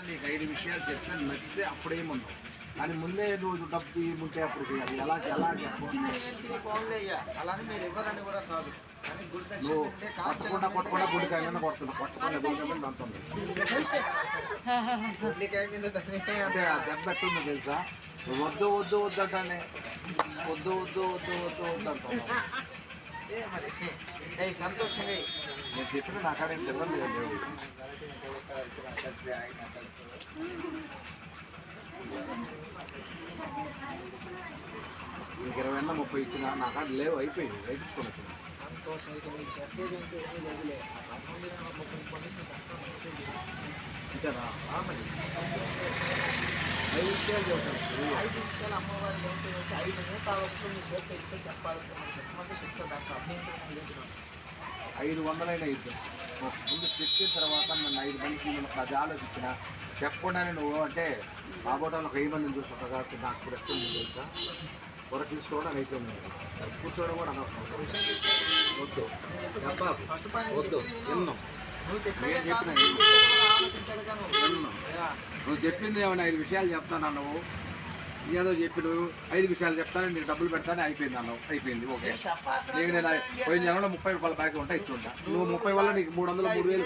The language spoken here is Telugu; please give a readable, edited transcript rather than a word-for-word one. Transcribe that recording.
నీకు 5 విషయాలు చెప్తే నచ్చితే అప్పుడేమన్నావు, కానీ ముందే నువ్వు డబ్బు ఉంటే అప్పుడు ఎలా అలానే మీరు ఎవరని కూడా కాదు, కానీ నువ్వు కొట్టకుండా కొట్టకుండా గుడికాయన కొడుతున్నా, కొట్టకుండా గుడికాయ దాంతో అంటే దెబ్బ ఎట్టుందో తెలుసా, వద్దు వద్దు వద్దు అంటానే, వద్దు వద్దు వద్దు వద్దు వద్దు అంటున్నావు. మరి సంతోషంగా నేను చెప్పిన నాకాడే తెలియదు లేవు. నీకు 20 30 ఇచ్చిన నాకాడ లేవు, అయిపోయింది రైతుకున్నట్టు. సంతోషం అయితే మీకు చెప్పేది అంటే ఏమీ లేదులే. అంతేనా? మరి 5 విషయాలు చెప్తాను. 5 విషయాలు అమ్మవారి లోపల వచ్చి 5 నిమిషాలు మీ చేతితో ఇస్తే చెప్పాలంటే మనం చెప్పమంటే చెప్తా, దాంట్లో అభ్యంతరం లేదు. 500 ఇద్దాం. ముందు చెప్పిన తర్వాత నన్ను 5 మందికి నేను 10 ఆలోచించిన చెప్పకుండానే నువ్వు అంటే బాబోటాలు ఒక 1000 మందిని చూసుకుంటా కాబట్టి నాకు ఇప్పుడు ఎక్కడ తెలుసా, కూర తీసుకోవడం అయిపోయింది, కూర్చోవడం కూడా అనవసరం. వద్దు వద్దు విన్నాం, నువ్వు చెప్పింది ఏమైనా 5 విషయాలు చెప్తాను నువ్వు, ఏదో చెప్పి నువ్వు 5 విషయాలు చెప్తాను, నీకు డబ్బులు పెడతానే అయిపోయింది అన్నావు, అయిపోయింది ఓకే. నీకు నేను పోయిన జనంలో 30 రూపాయల ప్యాకెట్ ఉంటా ఇచ్చి ఉంటా, నువ్వు 30 వల్ల నీకు 300 3000